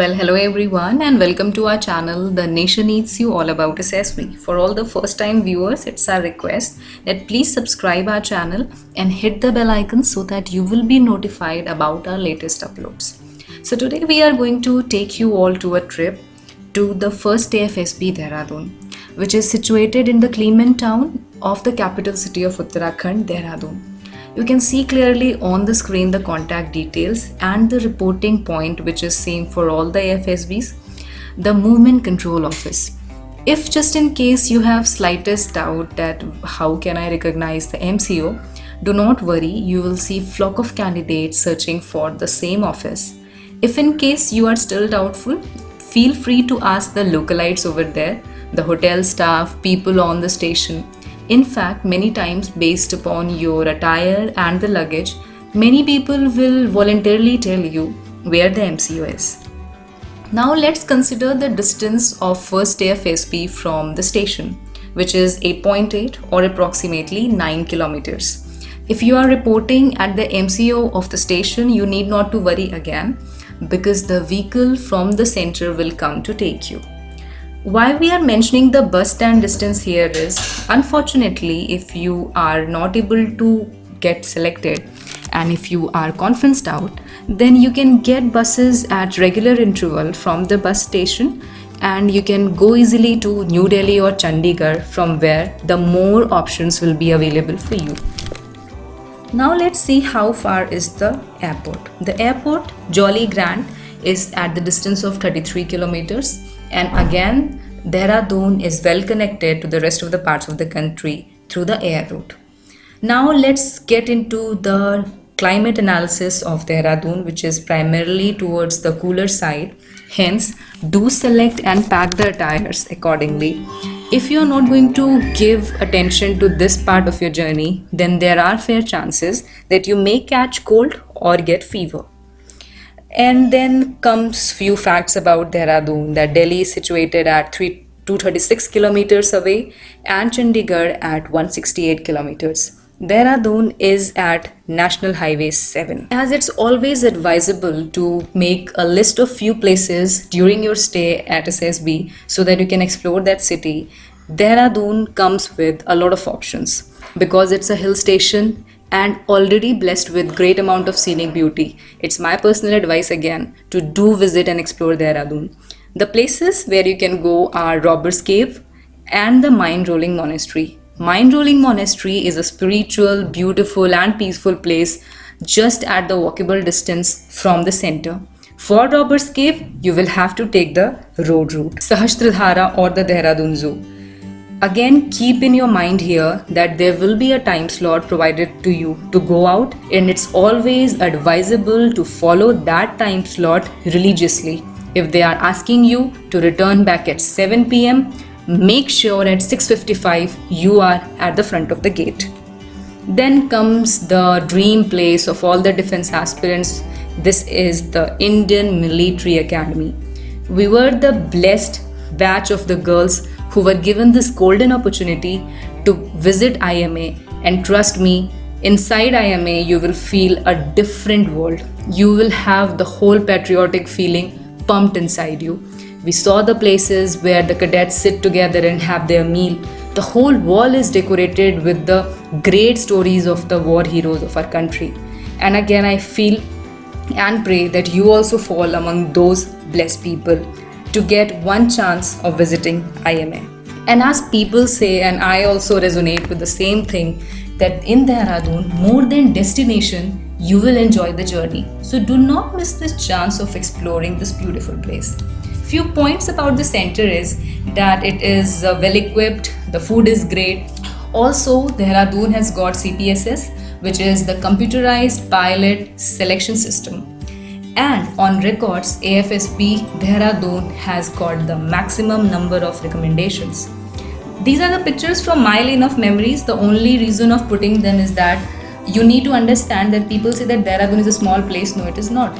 Well, hello everyone, and welcome to our channel, The Nation Needs You All About SSV. For all the first time viewers, it's our request that please subscribe our channel and hit the bell icon so that you will be notified about our latest uploads. So today we are going to take you all to a trip to the first AFSB Dehradun, which is situated in the Clement town of the capital city of Uttarakhand, Dehradun. You can see clearly on the screen the contact details and the reporting point, which is same for all the AFSBs, the Movement Control Office. If just in case you have slightest doubt that how can I recognize the MCO, do not worry, you will see flock of candidates searching for the same office. If in case you are still doubtful, feel free to ask the localites over there, the hotel staff, people on the station. In fact, many times based upon your attire and the luggage, many people will voluntarily tell you where the MCO is. Now let's consider the distance of first AFSB from the station, which is 8.8 or approximately 9 kilometers. If you are reporting at the MCO of the station, you need not to worry again because the vehicle from the center will come to take you. Why we are mentioning the bus stand distance here is, unfortunately, if you are not able to get selected and if you are convinced out, then you can get buses at regular interval from the bus station and you can go easily to New Delhi or Chandigarh, from where the more options will be available for you. Now let's see how far is the airport. The airport, Jolly Grant, is at the distance of 33 kilometers. And again, Dehradun is well connected to the rest of the parts of the country through the air route. Now let's get into the climate analysis of Dehradun, which is primarily towards the cooler side. Hence, do select and pack the attires accordingly. If you are not going to give attention to this part of your journey, then there are fair chances that you may catch cold or get fever. And then comes few facts about Dehradun, that Delhi is situated at 236 kilometers away and Chandigarh at 168 kilometers. Dehradun is at National Highway 7. As it's always advisable to make a list of few places during your stay at SSB so that you can explore that city, Dehradun comes with a lot of options because it's a hill station and already blessed with great amount of scenic beauty. It's my personal advice again to do visit and explore Dehradun. The places where you can go are Robbers Cave and the Mind Rolling Monastery. Mind Rolling Monastery is a spiritual, beautiful and peaceful place just at the walkable distance from the center. For Robbers Cave, you will have to take the road route, Sahastradhara or the Dehradun Zoo. Again, keep in your mind here that there will be a time slot provided to you to go out, and it's always advisable to follow that time slot religiously. If they are asking you to return back at 7 pm, make sure at 6:55 you are at the front of the gate. Then comes the dream place of all the defense aspirants. This is the Indian Military Academy. We were the blessed batch of the girls who were given this golden opportunity to visit IMA, and trust me, inside IMA you will feel a different world. You will have the whole patriotic feeling pumped inside you. We saw the places where the cadets sit together and have their meal. The whole wall is decorated with the great stories of the war heroes of our country. And again, I feel and pray that you also fall among those blessed people to get one chance of visiting IMA. And as people say, and I also resonate with the same thing, that in Dehradun, more than destination, you will enjoy the journey. So do not miss this chance of exploring this beautiful place. Few points about the center is that it is well equipped, the food is great. Also, Dehradun has got CPSS, which is the computerized pilot selection system. And on records, AFSB Dehradun has got the maximum number of recommendations. These are the pictures from my lane of memories. The only reason of putting them is that you need to understand that people say that Dehradun is a small place. No, it is not.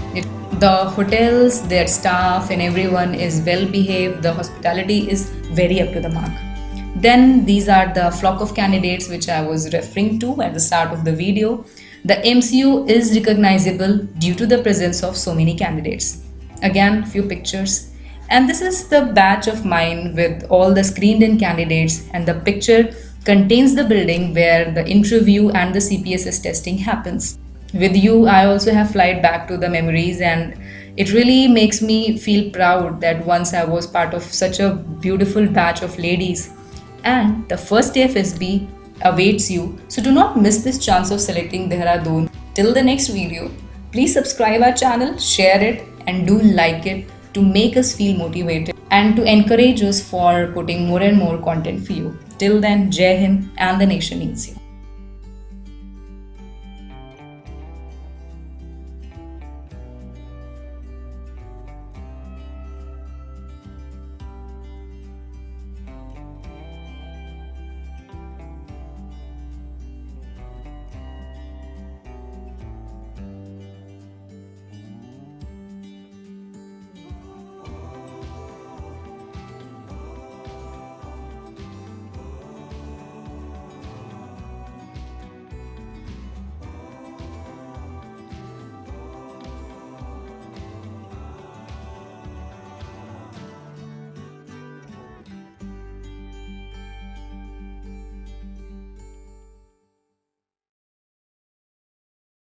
The hotels, their staff and everyone is well behaved. The hospitality is very up to the mark. Then these are the flock of candidates which I was referring to at the start of the video. The MCO is recognizable due to the presence of so many candidates. Again, few pictures. And this is the batch of mine with all the screened in candidates, and the picture contains the building where the interview and the CPSS testing happens. With you, I also have flight back to the memories, and it really makes me feel proud that once I was part of such a beautiful batch of ladies. And the first day of SB awaits you, so do not miss this chance of selecting Dehradun. Till the next video, please subscribe our channel, share it, and do like it to make us feel motivated and to encourage us for putting more and more content for you. Till then, Jai Hind, and the nation needs you.